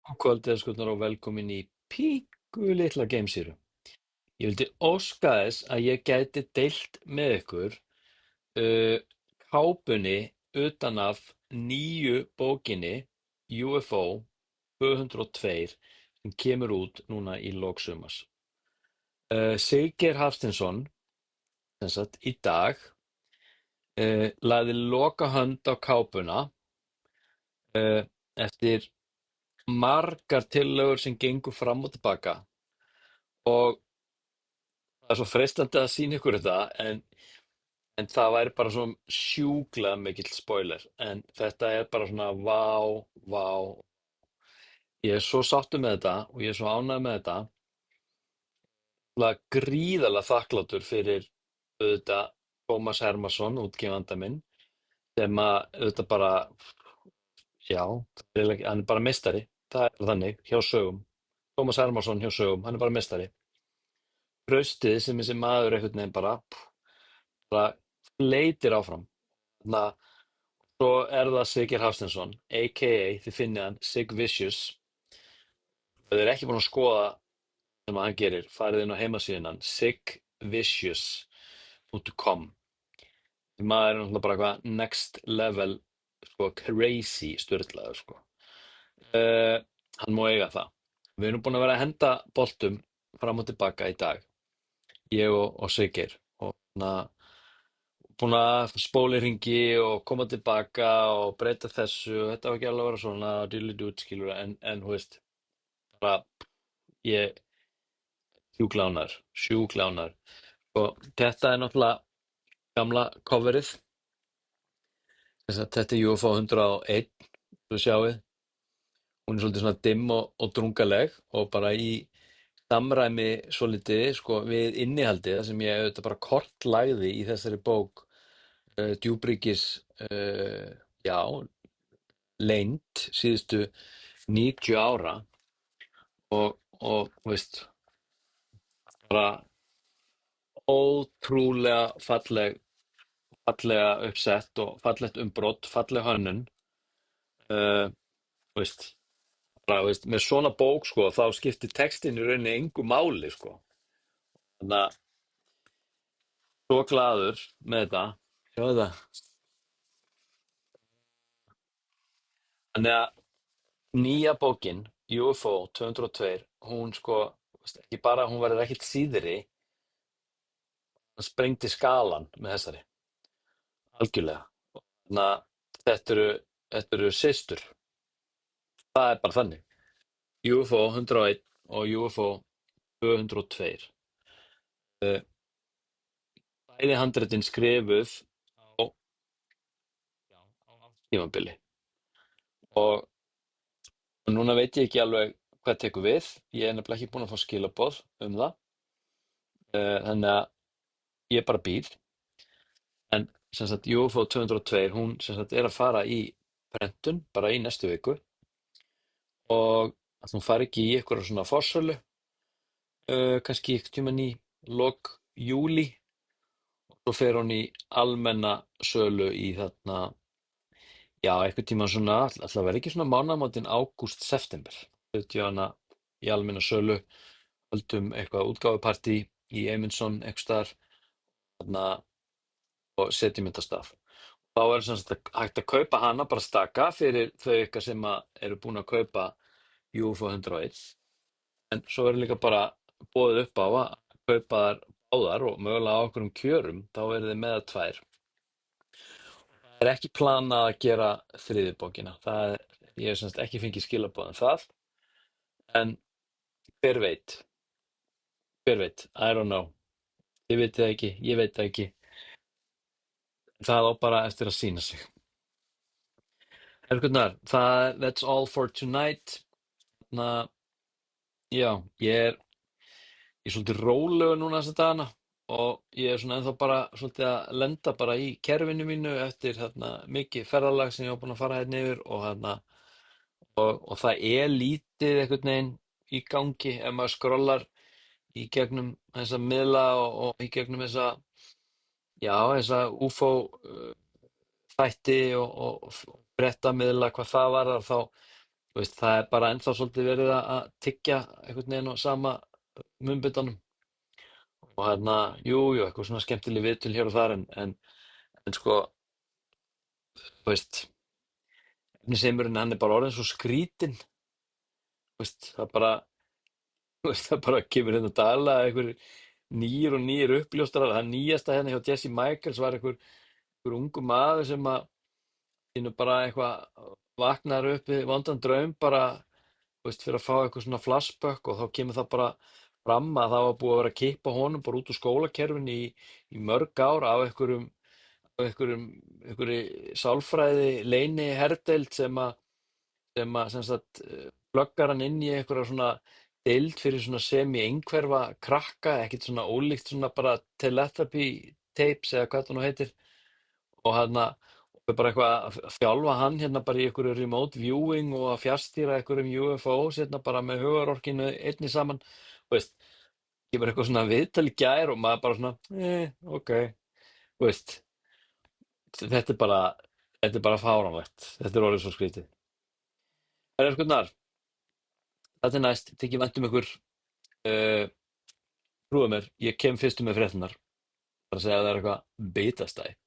Kvöldið skuldnar og velkomin í píku litla geimsýru. Ég vildi óska þess að ég gæti deilt með ykkur uh, kápunni utan af nýju bókinni UFO 202 sem kemur út núna í lok sumars. Siggeir Hafsteinsson, sem sagt, í dag lagði loka hönd á kápuna eftir margar tillögur sem gengu fram og tilbaka og það er svo freistandi að sýna ykkur þetta en það væri bara svo sjúklega mikill spoiler en þetta er bara svona vá, ég er svo sáttur með þetta og ég er svo ánægður með þetta gríðarlega þakklátur fyrir auðvitað Tómas Hermansson, útgefanda minn sem að auðvitað bara já, hann er bara meistari, það er þannig hjá sögum, Tómas Hermansson hjá sögum, hann er bara meistari traustið sem þessi maður einhvern veginn bara fleytir áfram. Þannig að svo er það Siggeir Hafsteinsson, a.k.a. þið finnið hann Sig Vicious. Ef þið er ekki búin að skoða sem hann gerir, farið inn á heimasíðuna hann, sigvicious.com. Maður er náttúrulega bara eitthvað next level, sko, crazy sturlaður, sko. Hann má eiga það. Við erum búin að vera að henda boltum fram og tilbaka í dag, ég og Siggeir. Og búin að spóla í hringi og koma tilbaka og breyta þessu og þetta var ekki alveg að vera svona dilli-dút skilur en þú veist bara ég sjúklega ánægður og þetta er náttúrulega gamla coverið þess að þetta er UFO 101 þú sjáið hún er svolítið svona dimm og drungaleg og bara í samræmi svolítið sko við innihaldið það sem ég auðvitað bara kortlagði í þessari bók djúpríkis já, leynd síðustu 90 ára og veist, bara ótrúlega fallega uppsett og fallegt umbrot, falleg hönnun veist, bara, veist, með svona bók sko, þá skiptir textin í rauninni engu máli sko. Þannig að svo glaður með þetta, sjáðu það. Þannig að nýja bókin, UFO 202, hún sko, ekki bara hún verður ekkert síðri, hann sprengdi skalan með þessari, algjörlega. Þannig að þetta eru systur, það er bara þannig. UFO 101 og UFO 202. Bæði handritin skrifuð á tímabili. Og núna veit ég ekki alveg hvað tekur við. Ég er nefnilega ekki búinn að fá skilaboð það. Þannig að ég bara bíð. En sem sagt UFO 202, hún sem sagt er að fara í prentun bara í næstu viku. Og að hún fari ekki í einhverja svona forsölu. Kannski einhvern tímann í lok júlí. Og svo fer hún í almenna sölu í þarna já, einhvern tímann svona, alltaf verði ekki svona mánaðamótin ágúst-september. 70 hana í almenna sölu, höldum eitthvað útgáfupartí í Eymundsson einhvers staðar þarna, og setjum þetta af stað. Þá er sem sagt hægt að kaupa hana bara staka fyrir þau ykkar sem eru búin að kaupa UFO 101. En svo er líka bara boðið upp á að kaupa þær báðar og mögulega á okkur kjörum, þá eru þið með tvær. Það er ekki planað að gera þriðju bókina. Ég hef semst ekki fengið skilaboð það. En hver veit? I don't know. Þið vitið það ekki, ég veit það ekki. Það á bara eftir að sýna sig. Herrgurnar, that's all for tonight. Já, ég er svolítið rólegur núna þessa dagana og ég er svona ennþá bara svolítið að lenda bara í kerfinu mínu eftir mikið ferðalag sem ég var búinn að fara hérna yfir og það er lítið einhvern veginn í gangi ef maður skrollar í gegnum þessa miðla og í gegnum þessa UFO þætti og fréttamiðla hvað það var þá þú veist, það er bara ennþá svolítið verið að tyggja einhvern veginn á sama munnbitanum og hérna, jú, jú, eitthvað svona skemmtileg viðtöl hér og þar en sko, þú veist, efnisheimurinn hann er bara orðinn svo skrítinn, þú veist, það bara, þú veist, það bara kemur hérna daglega einhver nýjir og nýjir uppljóstrar, það nýjasta hérna hjá Jesse Michaels var einhver ungu maður sem að þínu bara eitthvað vaknar upp við vondan draum bara, þú veist, fyrir að fá eitthvað svona flashback og þá kemur það bara fram að það var búið að vera að kippa honum bara út úr skólakerfinu í mörg ár af einhverju sálfræði leyni herdeild sem að sem sagt pluggar hann inn í einhverja svona deild fyrir svona semi-einhverfa krakka, ekkert svona ólíkt svona bara teletherapy tapes eða hvað það nú heitir og hérna og er bara eitthvað að þjálfa hann hérna bara í einhverju remote viewing og að fjárstýra einhverjum UFOs hérna bara með hugarorkinu einni saman, þú veist, kemur eitthvað svona viðtal í gær og maður bara svona, ok, þú veist, þetta er bara, þetta er bara fáránlegt, þetta er orðið svo skrítið. Það er eitthvað nær, þetta er næst, þykir vænt um ykkur, uh, trúið mér, ég kem fyrstum með fréttunar, bara að segja að það er eitthvað bitastæð.